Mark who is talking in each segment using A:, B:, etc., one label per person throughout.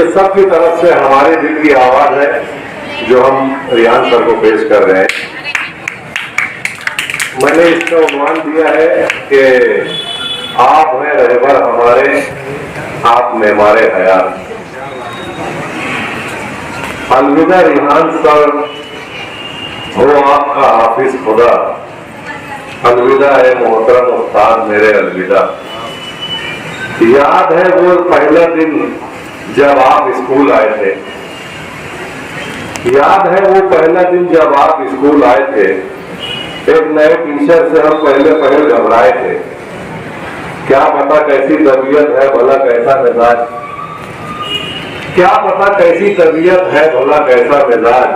A: ये सबकी तरफ से हमारे दिल की आवाज है जो हम रियान सर को पेश कर रहे हैं। मैंने इसका उन्वान दिया है कि आप हैं रहबर हमारे, आप में हमारे हयात। अलविदा रिहान सर, हो आपका हाफिज खुदा, अलविदा है मोहतरम उस्ताद मेरे अलविदा। याद है वो पहला दिन जब आप स्कूल आए थे, याद है वो पहला दिन जब आप स्कूल आए थे। एक नए टीचर से हम पहले घबराए थे, क्या पता कैसी तबीयत है भला कैसा मिजाज, क्या पता कैसी तबीयत है भला कैसा मिजाज,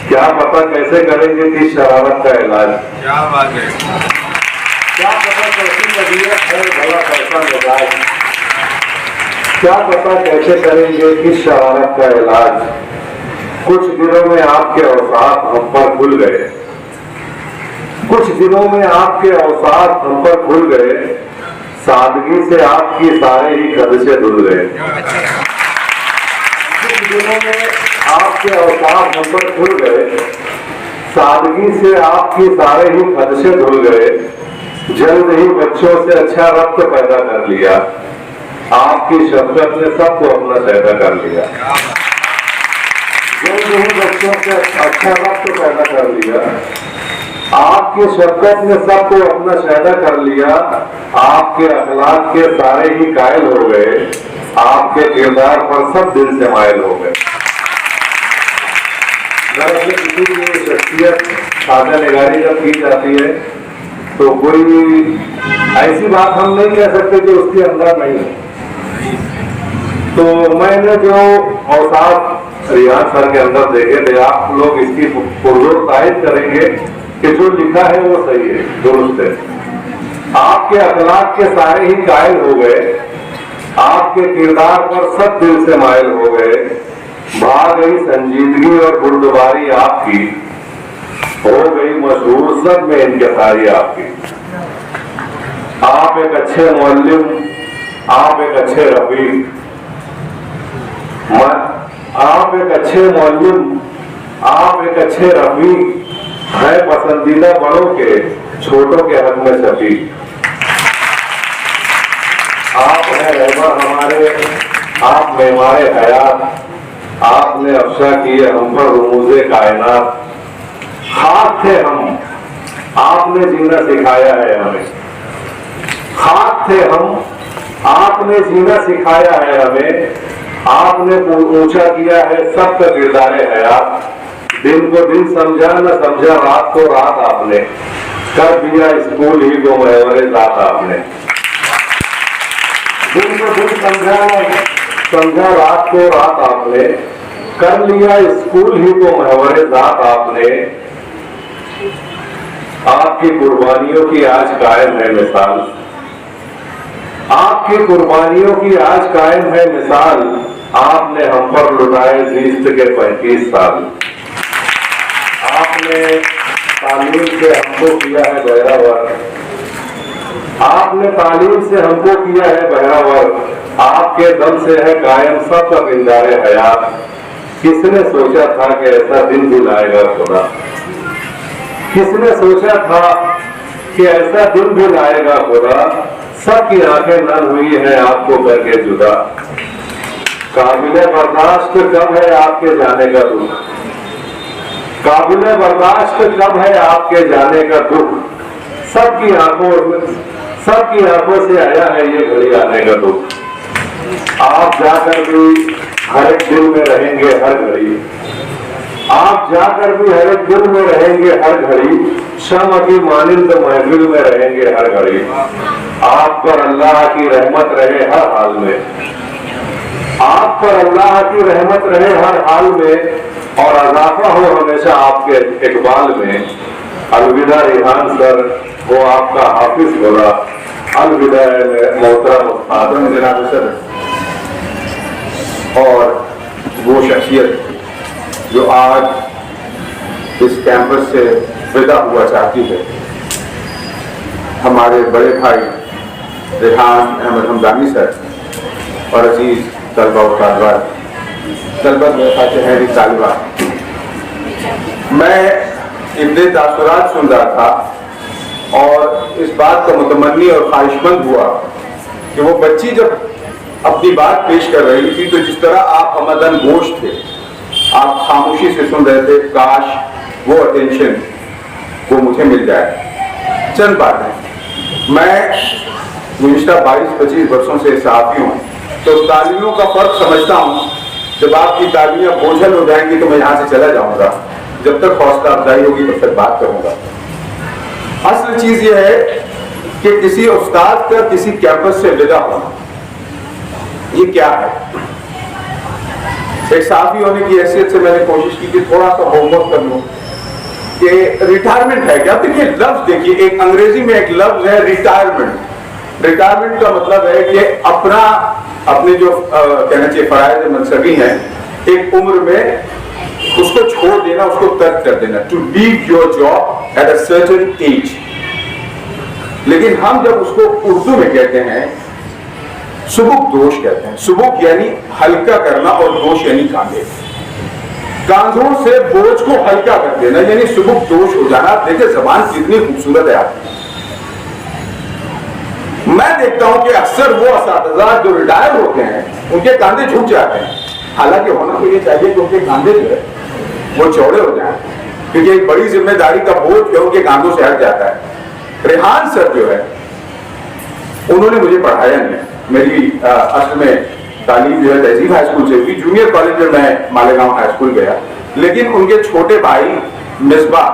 A: क्या पता कैसे करेंगे किस शरारत का इलाज।
B: क्या बात है,
A: क्या पता कैसी तबीयत है भला कैसा मिजाज, क्या पता कैसे करेंगे किस शरारत का इलाज। कुछ दिनों में आपके औसाफ हम पर खुल गए, कुछ दिनों में आपके औसाफ हम पर खुल गए, सादगी से आपकी सारे ही खदशे धुल गए। कुछ दिनों में आपके औसाफ हम पर खुल गए, सादगी से आपकी सारे ही खदशे धुल गए। जल्द ही बच्चों से अच्छा रब्त पैदा कर लिया, आपकी शफकत ने सबको अपना पैदा कर लिया। जल्द ही बच्चों से अच्छा रब्त पैदा कर लिया, आपकी शफकत ने सबको अपना शहदा कर लिया। आपके अखलाक के सारे ही कायल हो गए, आपके किरदार पर सब दिल से मायल हो गए। दरअसल किसी की शख्सियत सादा निगारी जब की जाती है तो कोई ऐसी बात हम नहीं कह सकते जो उसके अंदर नहीं है। तो मैंने जो औसाफ रियान सर के अंदर देखे थे, आप लोग इसकी पुरजोर तारीफ करेंगे कि जो लिखा है वो सही है, दुरुस्त है। आपके अखलाक के सारे ही कायल हो गए, आपके किरदार पर सब दिल से मायल हो गए। भाग गई संजीदगी और गुरुद्वारी आपकी, हो गई मशहूर सब में इनकसारी आपकी। आप एक अच्छे मुअल्लिम, आप एक अच्छे रफीक, आप एक अच्छे मुअल्लिम, आप एक अच्छे रफीक है, पसंदीदा बड़ों के छोटों के हक में शफीक। आप हैं रहबर हमारे, आप में हमारे हयात, आपने अफशा किए हम पर रुमूज़े कायनात। खाक थे हम, आपने जीना सिखाया है हमें, खाक थे हम, आपने जीना सिखाया है हमें। आपने ऊंचा किया है सबका किरदारे हयात। दिन को दिन समझा न समझा रात को रात आपने, कर दिया स्कूल ही को महवरे जात आपने। दिन को दिन समझा न समझा रात को रात आपने, कर लिया स्कूल ही को महवरे जात आपने। आपकी कुर्बानियों की आज कायम है मिसाल, आपकी कुर्बानियों की आज कायम है मिसाल। आपने हम पर लुटाए जीस्त के 35 साल। आपने तालीम से हमको किया है बहरावर, आपने तालीम से हमको किया है बहरावर। आपके दम से है कायम सबका किरदारे हयात। किसने सोचा था कि ऐसा दिन भी लाएगा खुदा, किसने सोचा था कि ऐसा दिन भी लाएगा खुदा। सबकी आंखें नम हुई हैं आपको करके जुदा। काबिले बर्दाश्त कब है आपके जाने का दुख, काबिले बर्दाश्त कब है आपके जाने का दुख। सबकी आंखों से आया है ये घड़ी आने का दुख। आप जाकर भी हर एक दिल में रहेंगे हर घड़ी, आप जाकर भी हर एक दिल में रहेंगे हर घड़ी। शम्अ की मानिंद महफिल में रहेंगे हर घड़ी। आप पर अल्लाह की रहमत रहे हर हाल में, आप पर अल्लाह की रहमत रहे हर हाल में, और अज़ाफ़ा हो हमेशा आपके इकबाल में। अलविदा रिहान सर, वो आपका हाफिज खुदा। अलविदा मोहतरम उस्ताद जनाब सर।
C: और वो शख्सियत जो आज इस कैंपस से विदा हुआ चाहती है, हमारे बड़े भाई रिहान अहमद हमदानी सर और अजीज तलबा और तलबा तालिबा, मैं इतने तासुरात सुन रहा था और इस बात का मुतमन्नी और ख्वाहिशमंद हुआ कि वो बच्ची जब अपनी बात पेश कर रही थी तो जिस तरह आप हमदन गोश थे, आप खामोशी से सुन रहे थे, काश वो अटेंशन वो मुझे मिल जाए। चंद बातें, मैं गुज़िश्ता 22-25 वर्षों से सहाफ़ी हूँ, तो तालीमों का फर्क समझता हूँ। जब आपकी तालीमें बोझल हो जाएंगी तो मैं यहाँ से चला जाऊँगा, जब तक हौसला अफजाई होगी तब तक बात करूँगा। असल चीज़ ये है कि किसी उस्ताद का किसी कैंपस से विदा होना, ये क्या है? एक साफी होने की हैसियत से मैंने कोशिश की कि थोड़ा सा होमवर्क कर लूं कि रिटायरमेंट है क्या। देखिए लफ्ज, देखिए एक अंग्रेजी में एक लफ्ज है रिटायरमेंट। रिटायरमेंट का मतलब है कि अपने जो कहना चाहिए फराइज मनसबी हैं, एक उम्र में उसको छोड़ देना, उसको तर्क कर देना, to leave your job at a certain age. लेकिन हम जब उसको उर्दू में कहते हैं, सुबुक दोष कहते हैं। सुबुक यानी हल्का करना और दोष यानी कांधे, कांधों से बोझ को हल्का कर देना, यानी सुबुक दोष हो जाना। देखिए जबान कितनी खूबसूरत है आपकी। मैं देखता हूं कि अक्सर वो असातिज़ा जो रिटायर होते हैं उनके कांधे झुक जाते हैं। हालांकि होना तो ये चाहिए कि उनके कांधे जो है वो चौड़े हो जाएं, क्योंकि एक बड़ी जिम्मेदारी का बोझ जो उनके कांधों से हट जाता है। रेहान सर जो है उन्होंने मुझे पढ़ाया नहीं, मेरी असल में तालीम जो है तहजीब हाई स्कूल से हुई। जूनियर कॉलेज में मैं मालेगांव हाई स्कूल गया, लेकिन उनके छोटे भाई मिसबा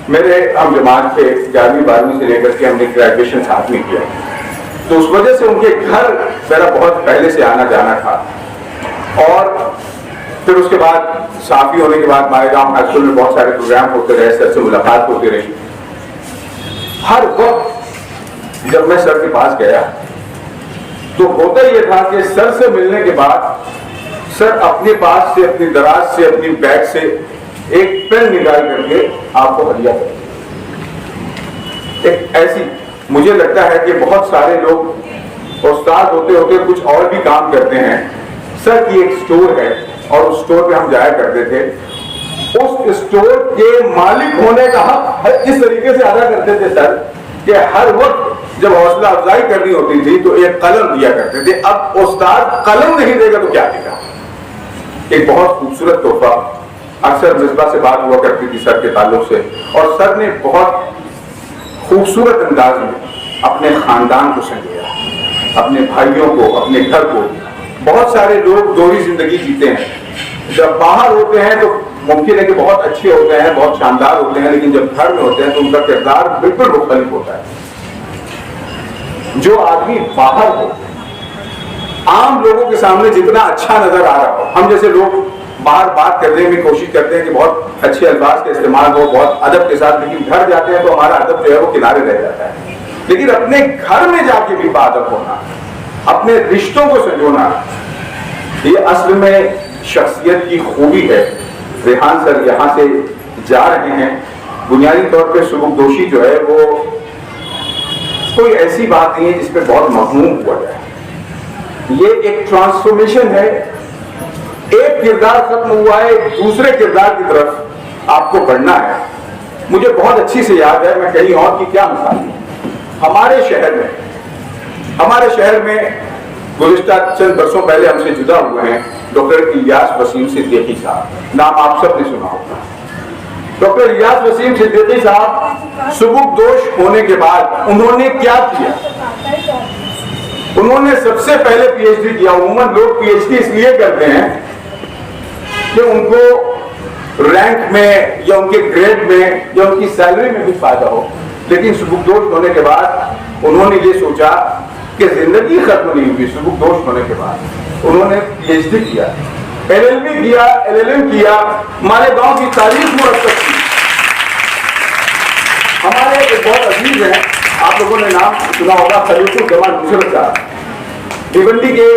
C: मेरे हम जमात थे, 11वीं 12वीं से लेकर के हमने ग्रेजुएशन साथ में किया, तो उस वजह से उनके घर मेरा बहुत पहले से आना जाना था। और फिर उसके बाद साफी होने के बाद मालेगांव हाई स्कूल में बहुत सारे प्रोग्राम होते रहे, सर से मुलाकात होती रही। हर वक्त जब मैं सर के पास गया तो होता यह था कि सर से मिलने के बाद सर अपने पास से, अपनी दराज से, अपनी बैग से एक पेन निकाल करके आपको हदिया करते। एक ऐसी, मुझे लगता है कि बहुत सारे लोग उस्ताद होते होते कुछ और भी काम करते हैं। सर की एक स्टोर है और उस स्टोर पे हम जाया करते थे। उस स्टोर के मालिक होने का हक इस तरीके से अदा करते थे सर कि हर वक्त जब हौसला अफजाई करनी होती थी तो एक कलम दिया करते थे। अब उस्ताद कलम नहीं देगा तो क्या देगा? एक बहुत खूबसूरत तोहफा। अक्सर मिसबा से बात हुआ करती थी सर के ताल्लुक से, और सर ने बहुत खूबसूरत अंदाज में अपने खानदान को संजोया, अपने भाइयों को, अपने घर को। बहुत सारे लोग दोहरी जिंदगी जीते हैं। जब बाहर होते हैं तो मुमकिन है कि बहुत अच्छे होते हैं, बहुत शानदार होते हैं, लेकिन जब घर में होते हैं तो उनका किरदार बिल्कुल मुख्तलिफ होता है। जो आदमी बाहर हो, आम लोगों के सामने जितना अच्छा नजर आ रहा हो, हम जैसे लोग बाहर बात करने में कोशिश करते हैं कि बहुत अच्छे अल्फाज का इस्तेमाल हो, बहुत अदब के साथ, लेकिन घर जाते हैं तो हमारा अदब जो है वो किनारे रह जाता है। लेकिन अपने घर में जाके भी बाअदब होना, अपने रिश्तों को संजोना, ये असल में शख्सियत की खूबी है। रेहान सर यहाँ से जा रहे हैं। बुनियादी तौर पे सुबुकदोशी जो है वो कोई ऐसी बात नहीं है जिसपे बहुत महमूम हुआ जाए। ये एक ट्रांसफॉर्मेशन है। एक किरदार खत्म हुआ है, एक दूसरे किरदार की तरफ आपको बढ़ना है। मुझे बहुत अच्छी से याद है, मैं कहीं और की क्या मिसाल दूं, हमारे शहर में गुज़िश्ता चंद बरसों पहले हमसे जुदा हुए हैं डॉक्टर इलियास वसीम सिद्दीकी साहब। नाम आप सब ने सुना होगा। डॉक्टर इलियास वसीम सिद्दीकी साहब सुबुकदोश होने के बाद उन्होंने क्या किया? उन्होंने सबसे पहले पीएचडी किया। उम्मन लोग पीएचडी इसलिए करते हैं कि उनको रैंक में या उनके ग्रेड में या उनकी सैलरी में भी फायदा हो, लेकिन सुबुकदोश होने के बाद उन्होंने ये सोचा कि जिंदगी खत्म नहीं हुई। सुबुकदोश होने के बाद उन्होंने पीएचडी किया, एलएलबी किया, एलएलएम किया, मालेगांव की तारीख मुरतब की। हमारे एक बहुत अजीज हैं, आप लोगों ने नाम सुना होगा, खलीफुर जमाल मुशर्रफ साहब। भिवंडी के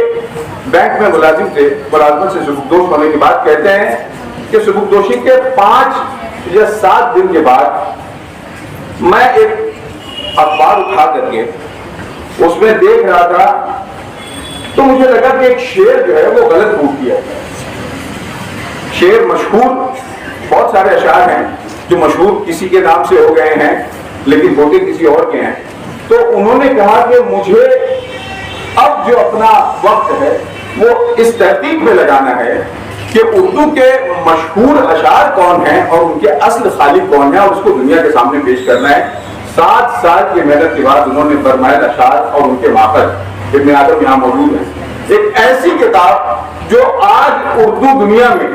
C: बैंक में मुलाजिम थे। मुलाजमत से सुबुकदोश होने के बाद कहते हैं कि सुबुकदोशी के 5 या 7 दिन के बाद मैं एक अखबार उठा करके उसमें देख रहा था तो मुझे लगा कि एक शेर जो है वो गलत फूट किया। शेर मशहूर, बहुत सारे अशार हैं जो मशहूर किसी के नाम से हो गए हैं लेकिन होते किसी और के हैं। तो उन्होंने कहा कि मुझे अब जो अपना वक्त है वो इस तहकीक में लगाना है कि उर्दू के मशहूर अशार कौन हैं और उनके असल खालिक कौन है, और उसको दुनिया के सामने पेश करना है। 7 साल की मेहनत के बाद उन्होंने फरमाया अशार और उनके माखज इब्न आदम यहाँ मौजूद है। एक ऐसी किताब जो आज उर्दू दुनिया में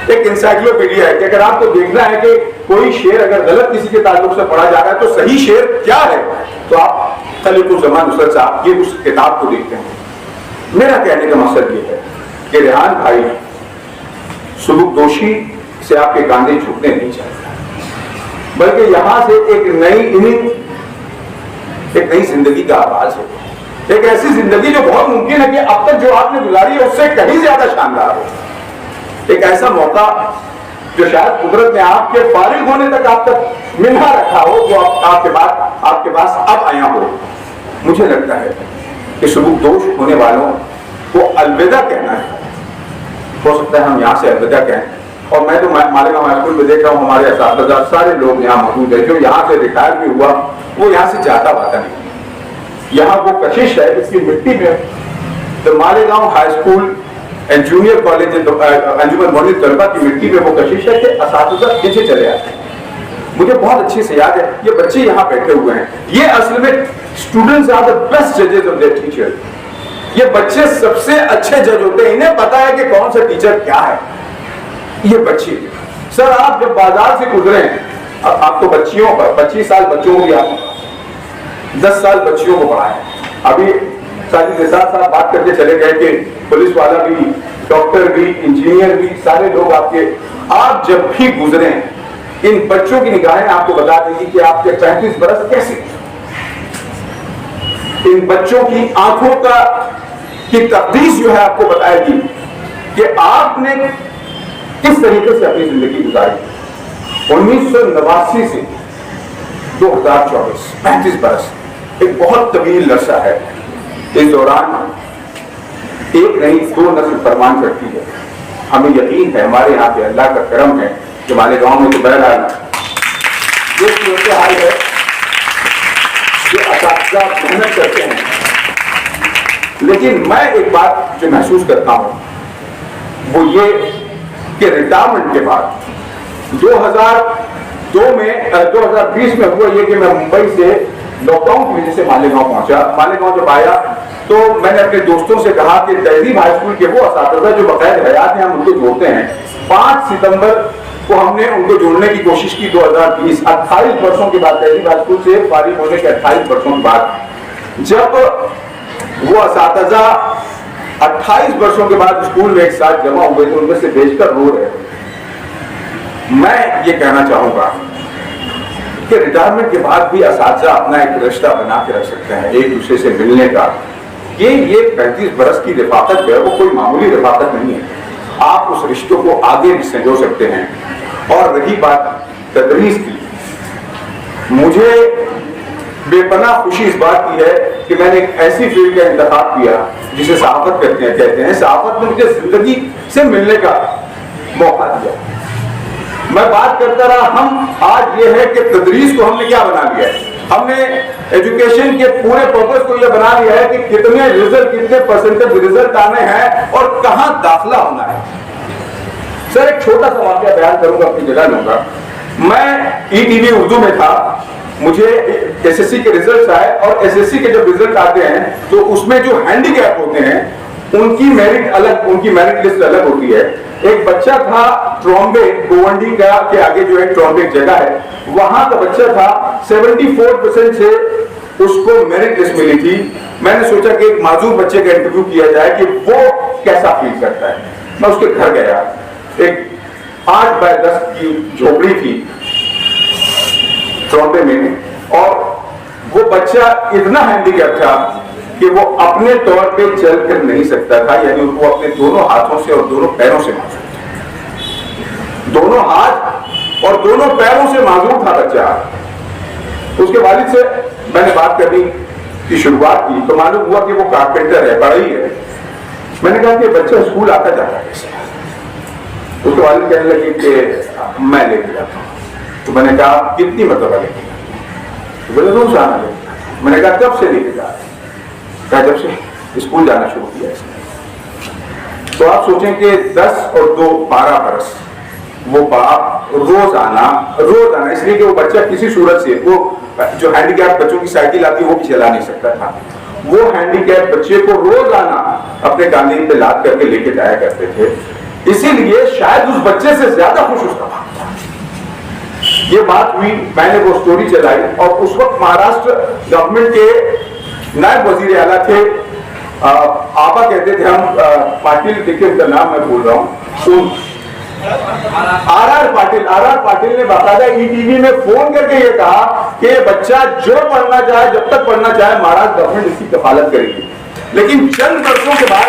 C: एक इंसाइक्लोपीडिया है कि अगर आपको देखना है कि कोई शेर अगर गलत किसी के ताल्लुक से पढ़ा जा रहा है तो सही शेर क्या है, तो आप खलीकुज़्ज़मान नुसरत साहब की उस किताब को देखते हैं। मेरा कहने का मकसद ये है कि रेहान भाई सुलूक दोषी से आपके कांधे झुकने नहीं चाहिए, बल्कि यहां से एक नई इनिंग, एक नई जिंदगी का आगाज है। एक ऐसी जिंदगी जो बहुत मुमकिन है कि अब तक जो आपने गुजारी है उससे कहीं ज्यादा शानदार हो। एक ऐसा मौका जो शायद कुदरत ने आपके फारिग होने तक आप तक मिला रखा हो, जो आपके पास अब आया हो। मुझे लगता है कि सुलूक दोष होने वालों को अलविदा कहना है। हो सकता है हम यहाँ से अलविदा कहें, और मैं तो मालेगांव हाई स्कूल में देख रहा हूँ हमारे असातिज़ा सारे लोग यहाँ मौजूद है। जो यहाँ से रिटायर भी हुआ वो यहाँ से जाता पाता नहीं। यहाँ वो कशिश है इसकी मिट्टी में, तो Malegaon high school and junior college Anjuman Mohammed Talaba की मिट्टी में वो कशिश है कि असातिज़ा पीछे चले आते हैं। मुझे बहुत अच्छे से याद है, ये बच्चे यहाँ बैठे हुए हैं, ये असल में स्टूडेंट्स आर द बेस्ट जजेस ऑफ देयर टीचर। ये बच्चे सबसे अच्छे जज होते हैं, इन्हें पता है कि कौन सा टीचर क्या है। ये बच्चे, सर आप जब बाजार से गुजरे, अब आप तो बच्चियों पर 25 साल बच्चों को भी आप 10 साल बच्चियों को पढ़ाए। अभी साजिद निसार साहब बात करके चले गए कि पुलिस वाला भी, डॉक्टर भी, इंजीनियर भी, सारे लोग आपके, आप जब भी गुजरे इन बच्चों की निगाहें आपको बता देंगी कि आपके 35 बरस कैसे। इन बच्चों की आंखों की तकदीस जो है आपको बताएगी कि आपने किस तरीके से अपनी जिंदगी गुजारी। 1989 से 2024 35 बरस एक बहुत तवील अरसा है। इस दौरान एक नहीं 2 नस्ल फरमान करती है। हमें यकीन है, हमारे यहाँ पे अल्लाह का करम है कि हमारे गांव में तो बहरहाल ये सूरत हाल है, जो असातिज़ा मेहनत करते हैं। लेकिन मैं एक बात जो महसूस करता हूं वो ये कि रिटायरमेंट के बाद 2020 में हुआ ये कि मैं मुंबई से लॉकडाउन की वजह से मालेगांव पहुंचा। मालेगांव जब आया तो मैंने अपने दोस्तों से कहा कि तहजीब हाई स्कूल के वो असातिज़ा जो बकायद हयात हैं हम उनको जोड़ते हैं। 5 सितंबर को हमने उनको जोड़ने की कोशिश की। 2020 28 वर्षों के बाद, तहजीब हाई स्कूल से फारिग होने के 28 वर्षों के बाद, जब वो असातिज़ा 28 वर्षों के बाद स्कूल में एक साथ जमा हुए थे, उनमें से भेजकर रो रहे थे। मैं ये कहना चाहूंगा कि रिटायरमेंट के बाद भी असातिज़ा अपना एक रिश्ता बना के रख सकते हैं, एक दूसरे से मिलने का। ये 35 बरस की रिफाकत जो है वो कोई मामूली रिफाकत नहीं है। आप उस रिश्तों को आगे भी संजो सकते हैं। और रही बात तदरीस की, मुझे बेपनाह खुशी इस बात की है कि मैंने एक ऐसी फील्ड का इंतखाब किया जिसे सहाफत कहते हैं। सहाफत ने मुझे जिंदगी से मिलने का मौका दिया। मैं बात करता रहा, हम आज ये है कि तदरीस को हमने क्या बना लिया है, हमने एजुकेशन के पूरे पर्पस को यह बना लिया है कि कितने रिजल्ट, कितने परसेंटेज रिजल्ट आने हैं और कहां दाखिला होना है। सर एक छोटा सा वाकया बयान करूंगा, अपनी जगह लूंगा। मैं ईटीवी उर्दू में था, मुझे एसएससी के रिजल्ट आए, और एसएससी के जब रिजल्ट आते हैं तो उसमें जो हैंडीकैप होते हैं उनकी मेरिट अलग, उनकी मेरिट लिस्ट अलग होती है। एक बच्चा था ट्रॉम्बे, गोवंडी का के आगे जो है ट्रॉम्बे जगह है, वहां का बच्चा था। 74% से उसको मेरिट लिस्ट मिली थी। मैंने सोचा कि एक माजूर बच्चे का इंटरव्यू किया जाए कि वो कैसा फील करता है। मैं उसके घर गया, एक 8 बाय 10 की झोपड़ी थी ट्रॉम्बे में, और वो बच्चा इतना हैंडीकैप था कि वो अपने तौर पे चल कर नहीं सकता था, यानी उनको अपने दोनों हाथों से और दोनों पैरों से माजूर था। दोनों हाथ और दोनों पैरों से माजूर था बच्चा। उसके वालिद से मैंने बात करी की शुरुआत की तो मालूम हुआ कि वो कारपेंटर है, बढ़ई है। मैंने कहा कि बच्चा स्कूल आता जाता है कैसे? तो उसके वालिद कहने लगे कि मैं लेके जाता हूँ। तो मैंने कहा कितनी मरतबा लेके? तो बोले रोज आना लेके। मैंने कहा कब से लेके जा रहे? कहा जब से स्कूल जाना शुरू किया इसने। तो आप सोचें कि 10 और 2 12 बरस वो बाप रोज आना, इसलिए कि वो बच्चा किसी सूरत से, वो जो हैंडीकैप बच्चों की साइकिल आती है वो भी चला नहीं सकता था, वो हैंडीकैप बच्चे को रोज आना अपने कांधे पे लाद करके लेके जाया करते थे। इसीलिए शायद उस बच्चे से ज्यादा खुश उसका बाप था। ये बात हुई, मैंने वो स्टोरी चलाई और उस वक्त महाराष्ट्र गवर्नमेंट के नायब वजीर आला थे, आपा कहते थे हम, पाटिल, देखिए उनका नाम मैं भूल रहा हूँ, आर पाटिल ने बाकायदा ईटीवी में फोन करके ये कहा कि बच्चा जो पढ़ना चाहे, जब तक पढ़ना चाहे, महाराष्ट्र गवर्नमेंट इसकी कफालत करेगी। लेकिन चंद वर्षों के बाद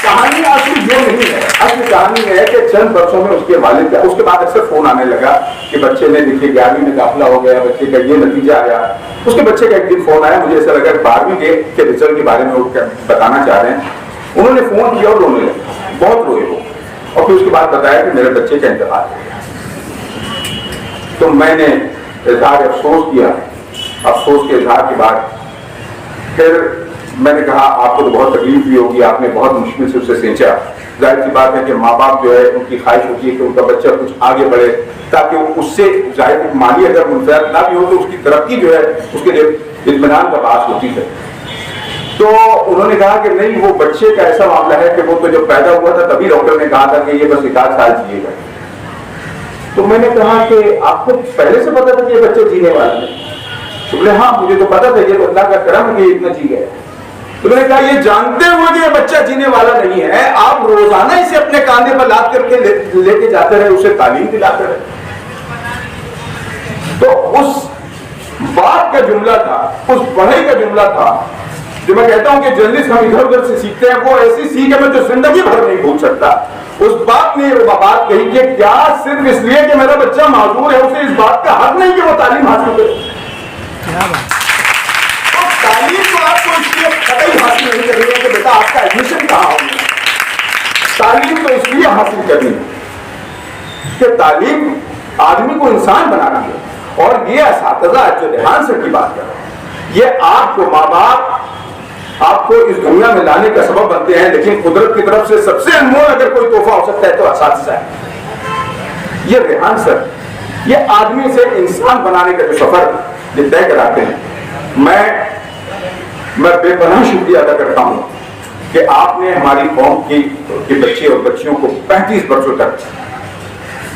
C: कहानी असली ये नहीं है, असली कहानी है कि चंद वर्षों में उसके वालिद का, उसके बाद अक्सर फोन आने लगा कि बच्चे ने देखिए 11वीं में दाखिला हो गया, बच्चे का ये नतीजा आया। उसके बच्चे का एक दिन फोन आया, मुझे ऐसा लगा 12वीं के रिजल्ट के बारे में वो बताना चाह रहे हैं। उन्होंने फोन किया और रोने लगे, बहुत रोए वो, और फिर उसके बाद बताया कि मेरे बच्चे का इंतकाल हो गया। तो मैंने इजहार अफसोस किया, अफसोस के इजहार के बाद फिर मैंने कहा आपको तो बहुत तकलीफ भी होगी, आपने बहुत मुश्किल से उसे सींचा। जाहिर सी बात है कि माँ बाप जो है उनकी ख्वाहिश होती है कि उनका बच्चा कुछ आगे बढ़े, ताकि उससे जाहिर माली अगर मुनफियत ना भी हो तो उसकी तरक्की जो है उसके लिए इत्मीनान का बात होती है। तो उन्होंने कहा कि नहीं, वो बच्चे का ऐसा मामला है कि वो तो जब पैदा हुआ था तभी डॉक्टर ने कहा था कि ये बस 1 साल जिएगा। तो मैंने कहा कि आपको पहले से पता था कि ये बच्चे जीने वाले हैं? तो बोले हाँ मुझे तो पता था, ये अल्लाह का करम है कि इतना जी गया। तो मैंने कहा ये जानते हुए कि ये बच्चा जीने वाला नहीं है, आप रोजाना इसे अपने कांधे पर लाद करके लेके जाते रहे, उसे तालीम दिलाते रहे। तो उस बात का जुमला था, उस पढ़ाई का जुमला था जो मैं कहता हूं कि जर्नलिस्ट हम इधर उधर से सीखते हैं, वो ऐसी सीख है मैं जो जिंदगी भर नहीं भूल सकता। उस बाप ने वो बात कही कि क्या सिर्फ इसलिए कि मेरा बच्चा माजूर है उसे इस बात का हक नहीं कि वो तालीम हासिल करे? तो तालीम तो आपको इसलिए कतई हासिल नहीं करनी है कि बेटा आपका एडमिशन कहाँ होगा। तालीम तो इसलिए हासिल करनी है कि तालीम आदमी को इंसान बनाती है। और ये असातिज़ा जो ध्यान से की बात कर रहे हैं, ये आपको माँ बाप आपको इस दुनिया में लाने का सबब बनते हैं, लेकिन कुदरत की तरफ से सबसे अनमोल अगर कोई तोहफा हो सकता है तो असातिज़ा है। ये रेहान सर, ये आदमी से इंसान बनाने का जो सफर ये तय कराते हैं, मैं बेपनाह शुक्रिया अदा करता हूं कि आपने हमारी कौम के बच्चे और बच्चियों को 35 वर्षों तक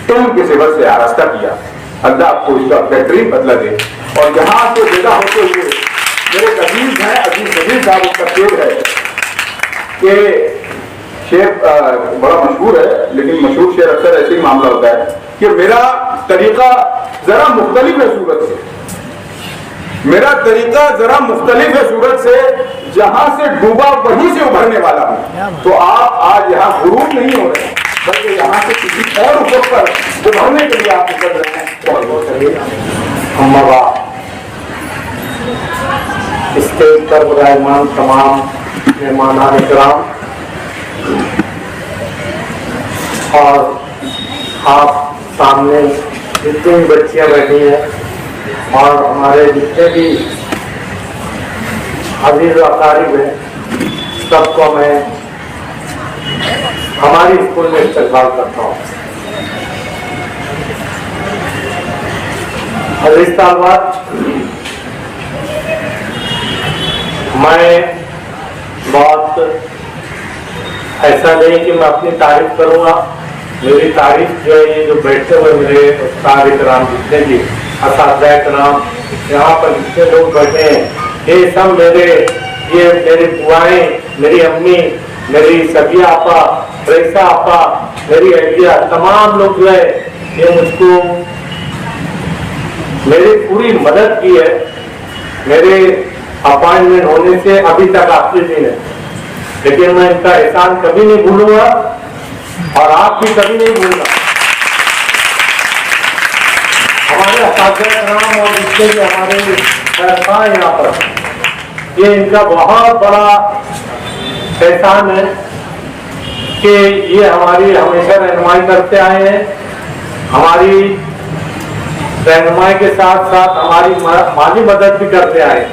C: तुम के सेवा से आरास्ता किया। अल्लाह आपको इसका बेहतरीन बदला दे। और यहाँ से विदा होते हुए मेरे अजीज हैं, अजीज साहब उसका शेर है कि शेर बड़ा मशहूर है, लेकिन मशहूर शेर अक्सर ऐसे ही मामला होता है कि मेरा तरीका जरा मुख्तलिफ है सूरत से, मेरा तरीका जरा मुख्तलिफ है सूरत से, जहां से डूबा वहीं से उभरने वाला हूं। तो आप आज यहाँ गुरूर नहीं हो रहे, बल्कि यहाँ से किसी और ऊपर पर उभरने के लिए आप उतर रहे हैं। बहुत बहुत शुक्रिया।
B: स्टेज पर विराजमान तमाम मेहमान इकराम और आप सामने जितनी भी बच्चियां बैठी हैं और हमारे जितने भी अजीज अकारिब हैं, सबको मैं हमारी स्कूल में इस्तकबाल करता हूँ। अजीज तालिबात, मैं बहुत ऐसा नहीं कि मैं अपनी तारीफ करूंगा, मेरी तारीफ जो है ये जो बैठे हुए मेरे उस्ताद इकराम जितने भी असातिज़ा इकराम यहाँ पर जितने लोग बैठे हैं, ये सब मेरी बुआएं, मेरी अम्मी, मेरी सबिया आपा, रेसा आपा, मेरी अहलिया, तमाम लोग जो है ये मुझको मेरी पूरी मदद की है। मेरे अपॉइंटमेंट होने से अभी तक आखिरी दिन है, लेकिन मैं इनका एहसान कभी नहीं भूलूंगा और आप भी कभी नहीं भूलना। हमारे असातिज़ा इकराम और जितने भी हमारे यहाँ पर ये इनका बहुत बड़ा एहसान है कि ये हमारी हमेशा रहनुमाई करते आए हैं। हमारी रहनुमाई के साथ साथ हमारी माली मदद भी करते आए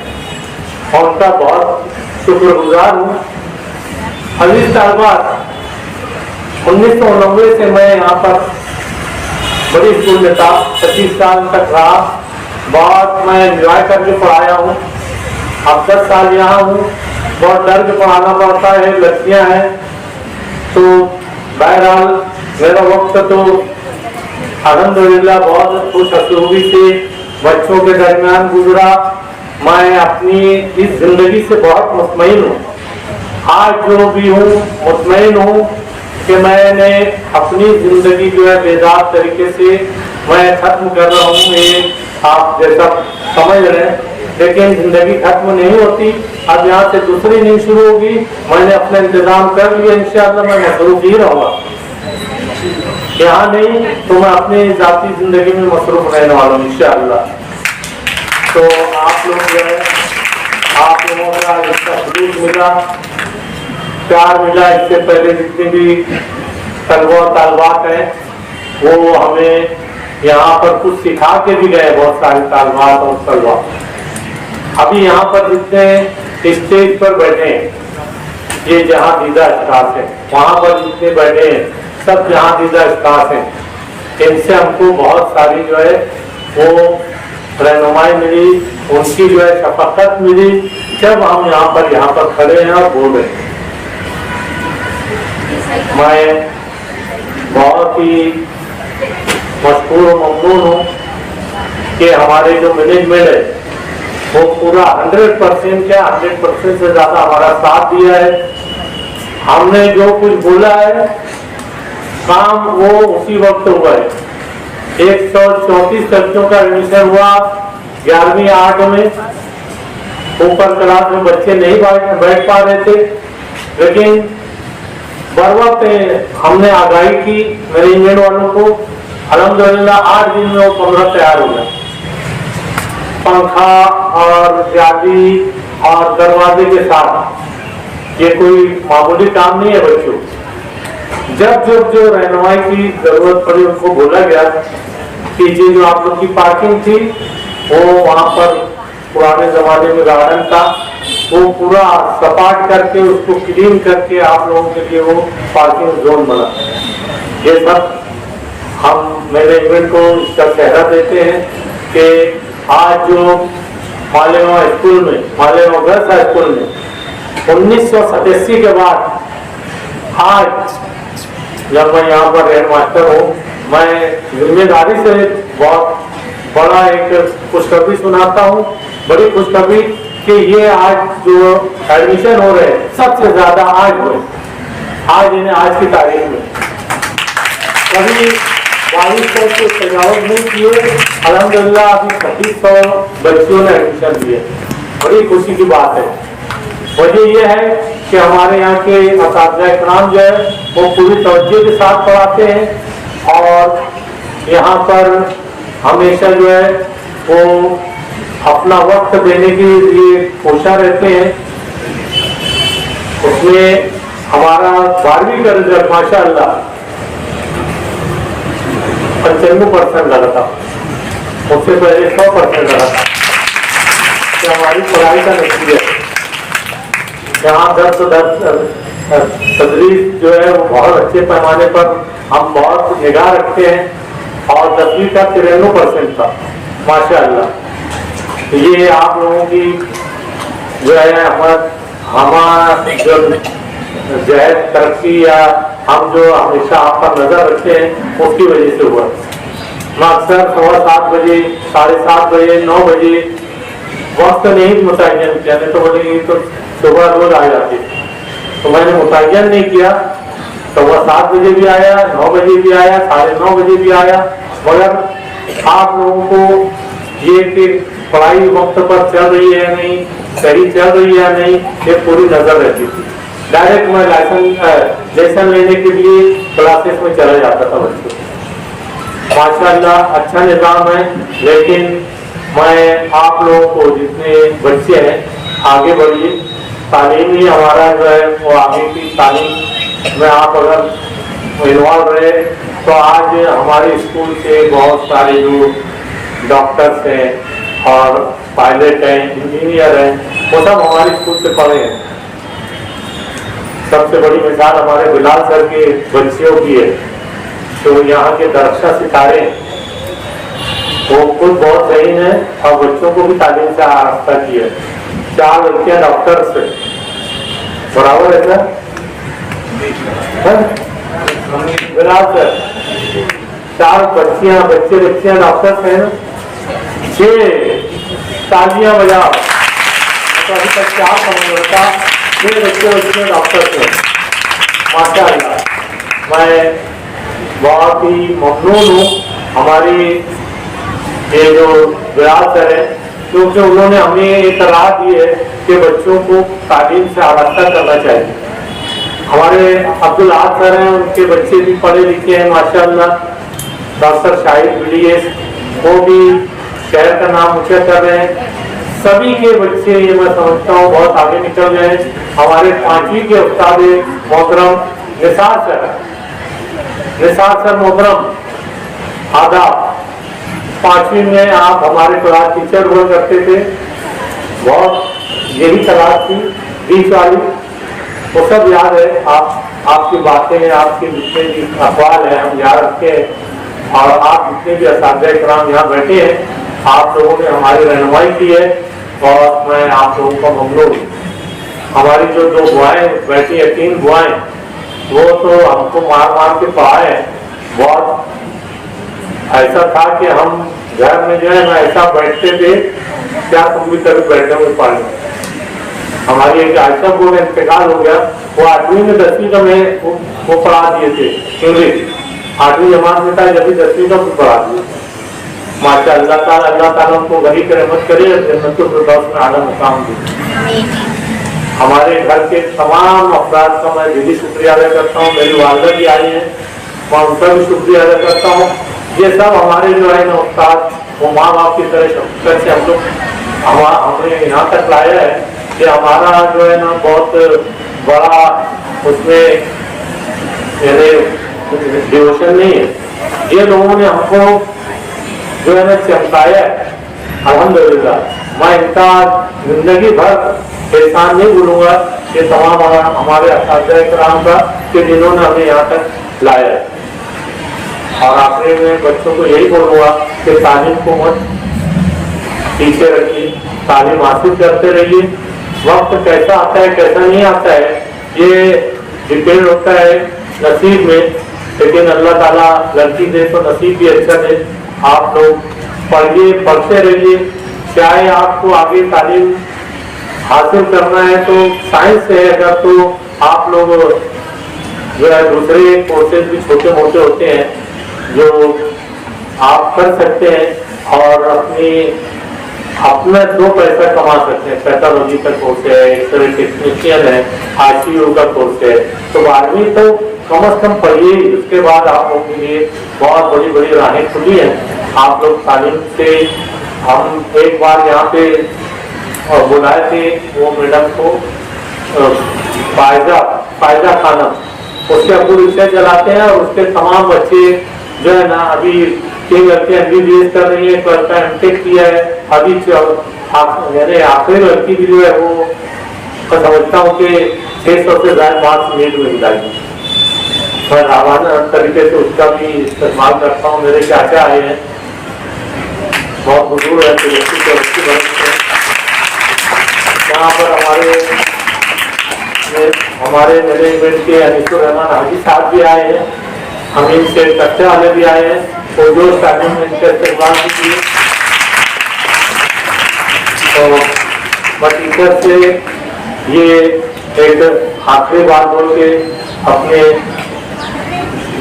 B: और उनका बहुत शुक्रगुजार हूँ। अजीज तलबात, 1990 से मैं यहाँ पर बड़ी स्कूल में था, 25 साल तक रहा। बहुत मैं एंजॉय करके पढ़ाया हूँ। अब 10 साल यहाँ हूँ। बहुत डर के पढ़ाना पड़ता है, लड़कियाँ हैं। तो बहरहाल मेरा वक्त तो अल्हम्दुलिल्लाह बहुत खुश हसूबी से बच्चों के दरमियान गुजरा। मैं अपनी इस जिंदगी से बहुत मुतमईन हूँ। आज जो भी हूँ मुतमईन हूँ कि मैंने अपनी जिंदगी जो है बेदार तरीके से मैं खत्म कर रहा हूँ। ये आप जैसा समझ रहे हैं, लेकिन जिंदगी खत्म नहीं होती। अब यहाँ से दूसरी नींद शुरू होगी। मैंने अपना इंतजाम कर लिया, इंशाअल्लाह मैं मसरूफ ही रहूँगा। यहाँ नहीं तो मैं अपनी जाती जिंदगी में मसरूफ रहने वाला हूँ इंशाअल्लाह। तो आप लोग जो है, आप लोगों का इसका सलूक मिला, प्यार मिला। इससे पहले जितनी भी तलबा तालबात हैं वो हमें यहाँ पर कुछ सिखा के भी गए, बहुत सारे तालबात और तलबा। अभी यहाँ पर जितने स्टेज पर बैठे हैं, ये जहाँ दीदा स्टाफ है, वहाँ पर जितने बैठे हैं सब जहाँ दीदा स्टाफ हैं। इनसे हमको बहुत सारी जो है वो रहनुमाई मिली, उनकी जो है शफकत मिली जब हम यहाँ पर खड़े हैं और बोल रहे हैं। मैं बहुत ही मशहूर और ममनून हूँ कि हमारे जो मैनेजमेंट है वो पूरा 100% क्या 100% से ज्यादा हमारा साथ दिया है। हमने जो कुछ बोला है काम वो उसी वक्त हुआ है। 134 बच्चों का एडमिशन हुआ 11वीं 8 में। ऊपर क्लास में बच्चे नहीं बैठ पा रहे थे, लेकिन बर वक्त हमने आगाही की मैनेजमेंट वालों को। अल्हम्दुलिल्लाह 8 दिन में वो 15 तैयार हो गया। पंखा और जाली और दरवाजे के साथ। ये कोई मामूली काम नहीं है बच्चों। जब जब जो रहनुमाई की जरूरत पड़ी उनको बोला गया कि जो आप लोग की पार्किंग थी वो वहां पर पुराने जमाने में गार्डन था, वो पूरा सपाट करके उसको क्लीन करके आप लोगों के लिए वो पार्किंग जोन बना। ये सब हम मैनेजमेंट को इसका सहरा देते हैं कि आज जो मालेगांव स्कूल में, मालेगांव गर्ल्स हाई स्कूल में 1987 के बाद आज जब मैं यहाँ पर हेड मास्टर हूँ, मैं जिम्मेदारी से बहुत बड़ा एक खुशखबरी सुनाता हूँ। बड़ी खुशखबरी कि ये आज जो एडमिशन हो रहे हैं सबसे ज्यादा आज हुए, आज इन्हें आज की तारीख में कभी 2200 की सजावट नहीं किए। अल्हम्दुलिल्लाह अभी 2500 बच्चों ने एडमिशन लिए। बड़ी खुशी की बात है। वजह यह है कि हमारे यहाँ के असातिज़ा इकराम जो है वो पूरी तवज्जो के साथ पढ़ाते हैं और यहाँ पर हमेशा जो है वो अपना वक्त देने के लिए कोशा रहते हैं। उसमें हमारा 12वीं का रिजल्ट माशाअल्लाह 95% लगा था, उससे पहले 100% लगा था। तो हमारी पढ़ाई का नतीजा यहाँ 10 तदरीस जो है वो बहुत अच्छे पैमाने पर हम बहुत निगाह रखते हैं और 10वीं का 93% था माशाअल्लाह। ये आप लोगों की जो है हमारा जो है तरक्की या हम जो हमेशा आप पर नजर रखते हैं उसकी वजह से हुआ। मैं अक्सर 7:15 बजे, 7:30 बजे, 9 बजे वक्त नहीं मुतय्यन किया, नहीं तो बोलेंगे तो सुबह रोज आ जाती। तो मैंने मुतय्यन नहीं किया। 7:15 बजे भी आया, 9 बजे भी आया, 9:30 बजे भी आया, मगर आप लोगों को ये कि पढ़ाई वक्त पर चल रही है नहीं, सही चल रही है नहीं, ये पूरी नजर रहती थी। डायरेक्ट मैं लेसन लेने के लिए क्लासेस में चला जाता था बच्चों। माशाअल्लाह अच्छा निज़ाम है, लेकिन मैं आप लोगों को जितने बच्चे हैं आगे बढ़िए। तालीम ही हमारा जो है वो आगे की तालीम में आप अगर इन्वॉल्व रहे तो आज हमारे स्कूल से बहुत सारे जो डॉक्टर्स हैं और पायलट हैं, इंजीनियर हैं, वो सब हमारे स्कूल से पढ़े हैं। सबसे बड़ी मिसाल हमारे बिलाल सर के बच्चियों की है, तो यहाँ के दरक्षा सितारे वो खुद बहुत सही है और बच्चों को भी तालीम से आरास्ता की है। 4 लड़कियां डॉक्टर से बराबर है सर, बिलाल सर 4 बच्चियां डॉक्टर हैं ना। 6 तालियां बजाओ, तो अभी तक 4 समझौता 6 बच्चे डॉक्टर थे, माशाअल्लाह। मैं बहुत ही ममनून हूँ हमारी ये जो बिलाल सर है, क्योंकि उन्होंने हमें ये सलाह दी है कि बच्चों को तालीम से आरास्ता करना चाहिए। हमारे अब्दुल आद सर हैं, उनके बच्चे भी पढ़े लिखे हैं माशाअल्लाह। डॉक्टर शाहिद BDS वो भी शहर का नाम ऊंचा कर रहे हैं। सभी के बच्चे ये मैं समझता हूँ बहुत आगे निकल गए हैं। हमारे 5वीं के उस्ताद मोहतरम निसार सर मोहतरम आदाब। 5वीं में आप हमारे क्लास टीचर हुआ करते थे, बहुत यही क्लास थी 20 वाली, वो सब याद है। आपकी बातें, आपके जितने भी अखबार हैं हम याद रखे हैं, और आप जितने भी असातिज़ा इकराम यहाँ बैठे हैं, आप लोगों ने हमारी रहनुमाई की है और मैं आप लोगों का ममनून हूँ। हमारी जो 2 बुआएं बैठी है, 3 बुआएं, वो तो हमको मार मार के पढ़ाए हैं। बहुत ऐसा था कि हम घर में जो है ना ऐसा बैठते थे, क्या तुम भी कभी बैठे हुए पढ़ने। हमारी एक आयशा को इंतकाल हो गया, वो 8वीं में 10वीं का मैं वो पढ़ा दिए थे इंग्लिश, 8वीं जमात में था जब 10वीं का पढ़ा दिया। माशाअल्लाह अल्लाह ताला उनको गनी की रहमत करे, जन्नतुल फिरदौस में आला मुकाम दे। हमारे घर के तमाम अफराद का मैं दिली शुक्रिया अदा करता हूँ। मेरी वालदा भी आई है, मैं उनका भी शुक्रिया अदा करता हूँ। ये सब हमारे जो है ना उस्ताद, वो माँ बाप की तरह शक्कर से हम लोग हमें यहाँ तक लाया है कि हमारा जो है ना बहुत बड़ा उसमें डिवोशन नहीं है। ये लोगों ने हमको जो है ना चमकाया है, अल्हम्दुलिल्लाह। मैं इनका जिंदगी भर एहसान नहीं भूलूंगा कि तमाम हमारे असातिज़ा इकराम का, कि जिन्होंने हमें यहाँ तक लाया है। और आखिरी में बच्चों को यही बोलूँगा कि तालीम को मत पीछे रखिए, तालीम हासिल करते रहिए। वक्त कैसा आता है कैसा नहीं आता है ये डिपेंड होता है नसीब में, लेकिन अल्लाह ताला लड़की दे तो नसीब भी अच्छा दे। आप लोग पढ़िए, पढ़ते रहिए। चाहे आपको आगे तालीम हासिल करना है तो साइंस से है, अगर तो आप लोग जो है दूसरे कोर्सेज भी छोटे मोटे होते हैं जो आप कर सकते हैं और अपना 2 पैसा कमा सकते हैं। पैथोलॉजी का कोर्स है, एक्सरे टेक्नीशियन है, ICU का कोर्स है, तो 12वीं तो कम से कम पढ़िए ही। उसके बाद आप लोगों के लिए बहुत बड़ी बड़ी राहें खुली हैं। आप लोग तालीम से, हम एक बार यहाँ पे बुलाए थे वो मैडम को फायदा खाना, उसके अब्बू रिक्शा चलाते हैं और उसके तमाम बच्चे जो है ना अभी 3 लड़के MBBS कर रही है, 12 का MTech किया है। अभी यानी आखिरी लड़की भी जो है वो मैं समझता हूँ कि 600 से ज्यादा मार्क्स मिनट में मिलाएगी। मैं रावाना तरीके से उसका भी इस्तेमाल करता हूँ। मेरे चाचा आए हैं, बहुत बुजुर्ग है, यहाँ पर हमारे मैनेजमेंट के अनीसुर रहमान हाजी साहब भी आए हैं, अमीन से कच्चे वाले भी आए हैं, और जो स्टार्टिंग में इनका इस्तेमाल भी किए। तो मैं टीचर से ये एक आखिरी बात बोल के अपने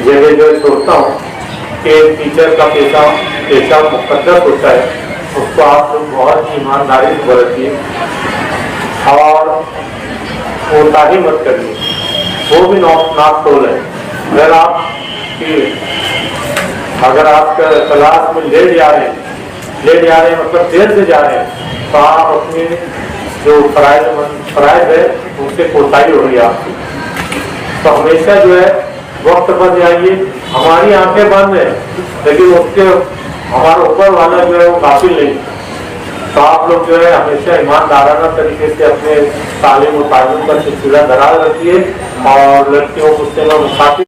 B: जगह जो सोचता हूँ कि टीचर का पेशा मुकद्दस होता है, उसको आप लोग बहुत ही ईमानदारी से बरतिए और कोताही मत करिए, वो भी नाप तोल है। अगर आप क्लास में लेट जा रहे हैं मतलब देर से जा रहे हैं, तो आप अपनी जो फराइज है उनसे कोताही हो रही है आपकी। तो हमेशा जो है वक्त पर जाइए। हमारी आंखें बंद है लेकिन उसके हमारा ऊपर वाला जो है वो काफिल नहीं। तो आप लोग जो है हमेशा ईमानदाराना तरीके से अपने तालीम और तालीम का सिलसिला दराज रखिए और लड़कियों को उससे मुखातिब।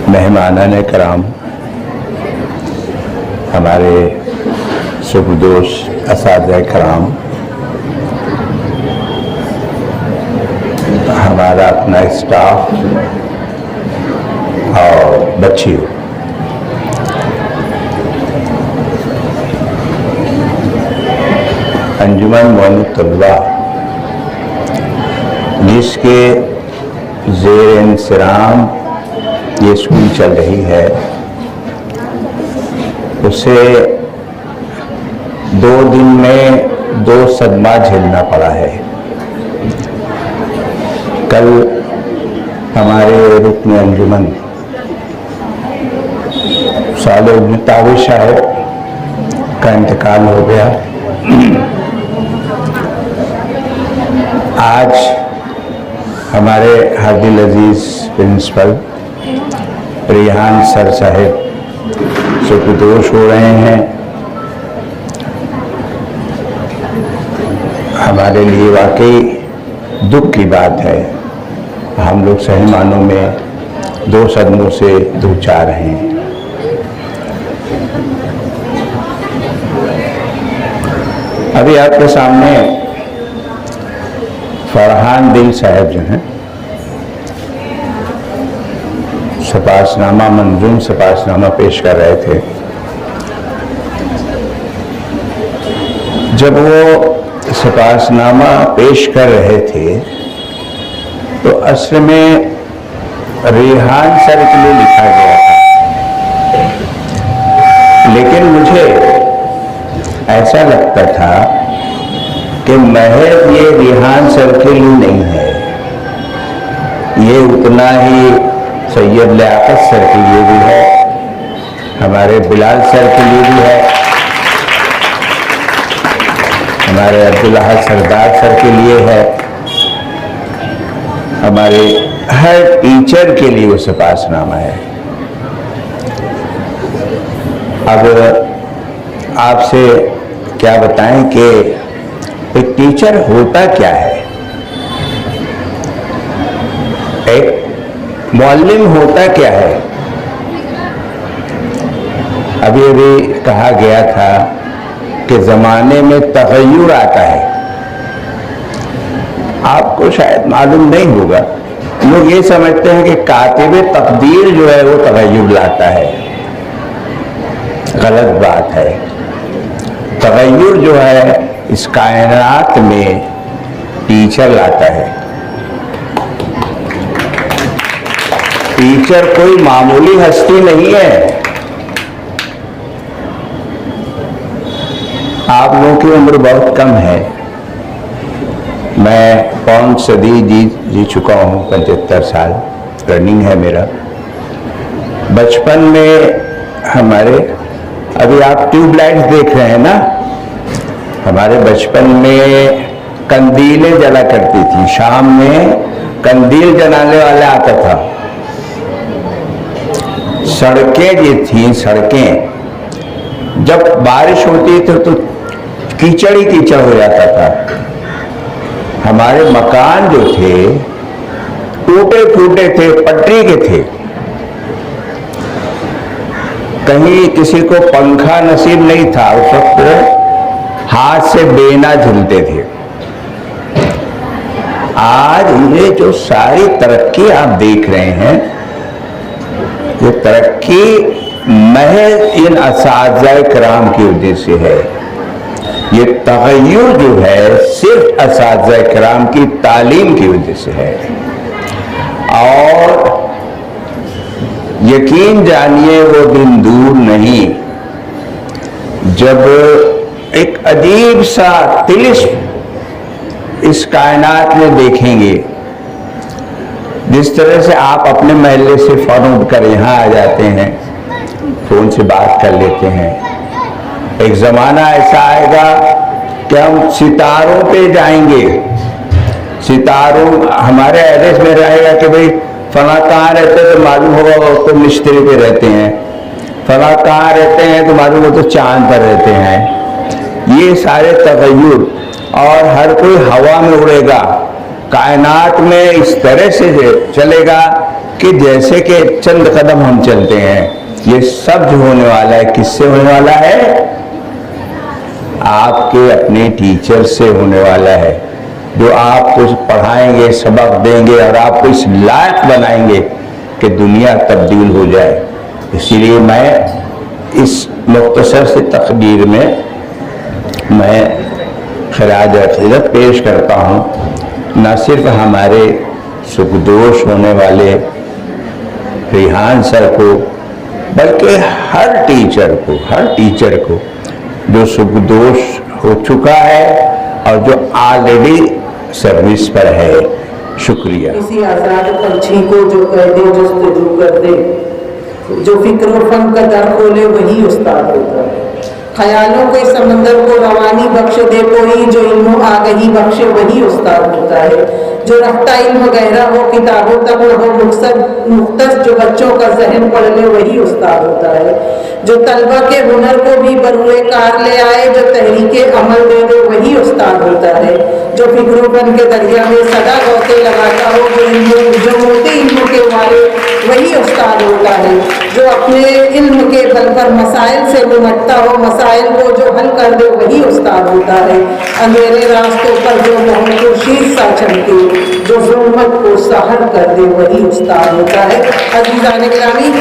D: मेहमानान कराम, हमारे सुबदोश असातिज़ा कराम, हमारा अपना स्टाफ और बच्चियों, अंजुमन मोमिन तलबा जिसके ज़ेर इंसराम ये स्कूल चल रही है, उसे 2 दिन में 2 सदमा झेलना पड़ा है। कल हमारे रुकन अंजुमन साले इब्न ताबिश साहब का इंतकाल हो गया। आज हमारे हादिल अजीज प्रिंसिपल रिहान सर साहब सुखदोष हो रहे हैं। हमारे लिए वाकई दुख की बात है। हम लोग सही मानों में 2 सदमों से दो चार हैं। अभी आपके सामने फरहान दिल साहब जो हैं सपासनामा मंजूम सपासनामा पेश कर रहे थे। जब वो सपासनामा पेश कर रहे थे तो असल में रेहान सर के लिए लिखा गया था, लेकिन मुझे ऐसा लगता था कि महज ये रेहान सर के लिए नहीं है, ये उतना ही सैयद लियाकत सर के लिए भी है, हमारे बिलाल सर के लिए भी है, हमारे अब्दुल अहद सरदार सर के लिए है, हमारे हर टीचर के लिए वो सपासनामा है। अब आपसे क्या बताएं कि एक टीचर होता क्या है, एक मुअल्लिम होता क्या है। अभी अभी कहा गया था कि ज़माने में तग़य्युर आता है। आपको शायद मालूम नहीं होगा, लोग ये समझते हैं कि कातिब तक़दीर जो है वो तग़य्युर लाता है। गलत बात है। तग़य्युर जो है इस कायनात में टीचर लाता है। टीचर कोई मामूली हस्ती नहीं है। आप लोगों की उम्र बहुत कम है। मैं 5 सदी जी चुका हूँ, 75 साल रनिंग है मेरा। बचपन में हमारे, अभी आप ट्यूबलाइट्स देख रहे हैं ना, हमारे बचपन में कंदीलें जला करती थी। शाम में कंदील जलाने वाला आता था। सड़कें ये थी, सड़कें जब बारिश होती थी तो कीचड़ ही कीचड़ हो जाता था। हमारे मकान जो थे टूटे फूटे थे, पटरी के थे। कहीं किसी को पंखा नसीब नहीं था, उस वक्त हाथ से बेना झूलते थे। आज ये जो सारी तरक्की आप देख रहे हैं, ये तरक्की महज इन असातिज़ा किराम की वजह से है। ये तग़य्युर जो है सिर्फ असातिज़ा किराम की तालीम की वजह से है। और यकीन जानिए वो दिन दूर नहीं जब एक अजीब सा तिलिस्म इस कायनात में देखेंगे। जिस तरह से आप अपने महल्ले से फ़ौरन उठकर यहाँ आ जाते हैं, फ़ोन से बात कर लेते हैं, एक ज़माना ऐसा आएगा कि हम सितारों पे जाएंगे, सितारों हमारे एड्रेस में रहेगा कि भाई फला कहाँ रहते हैं तो मालूम होगा वो तो मिस्त्री पे रहते हैं, फला कहाँ रहते हैं तो मालूम हो तो चांद पर रहते हैं। ये सारे तगय्युर, और हर कोई हवा में उड़ेगा, कायनात में इस तरह से चलेगा कि जैसे कि चंद कदम हम चलते हैं। ये सब जो होने वाला है किससे होने वाला है? आपके अपने टीचर से होने वाला है, जो आपको पढ़ाएंगे, सबक देंगे और आपको इस लायक बनाएंगे कि दुनिया तब्दील हो जाए। इसीलिए मैं इस मुख्तसर से तकरीर में मैं खराज अक़ीदत पेश करता हूँ, न सिर्फ हमारे सुखदोष होने वाले रिहान सर को, बल्कि हर टीचर को जो सुखदोष हो चुका है और जो ऑलरेडी सर्विस पर है। शुक्रिया।
E: किसी आजाद पंछी को जो कह दे, जस्तजू कर दे, जो फिक्र फन का दर खोले वही उस्ताद होता है। ख्यालों के समंदर को रवानी बख्श दे कोई, जो इल्म आगही बख्शे वही उस्ताद होता है। जो रफ्ता इल्म गहरा हो, किताबों तक न हो मुख्तस, जो बच्चों का जहन पढ़ ले वही उस्ताद होता है। जो तलबा के हुनर को भी बरूए कार ले आए, जो तहरीके अमल दे दे वही उस्ताद होता है। जो फिक्रोपन के दरिया में सदा गौते लगाता हो, जो मोटे इल्म के वाले वही उस्ताद होता है। जो अपने इल्म के बल पर मसाइल से निमटता हो, मसाइल को जो हल कर दे वही उस्ताद होता है। अंधेरे रास्तों पर जो मोहन खुर्शीद सा चमके, जो जुल्मत को सहर कर दे वही उस्ताद होता है। अज़ीज़ान गिरामी,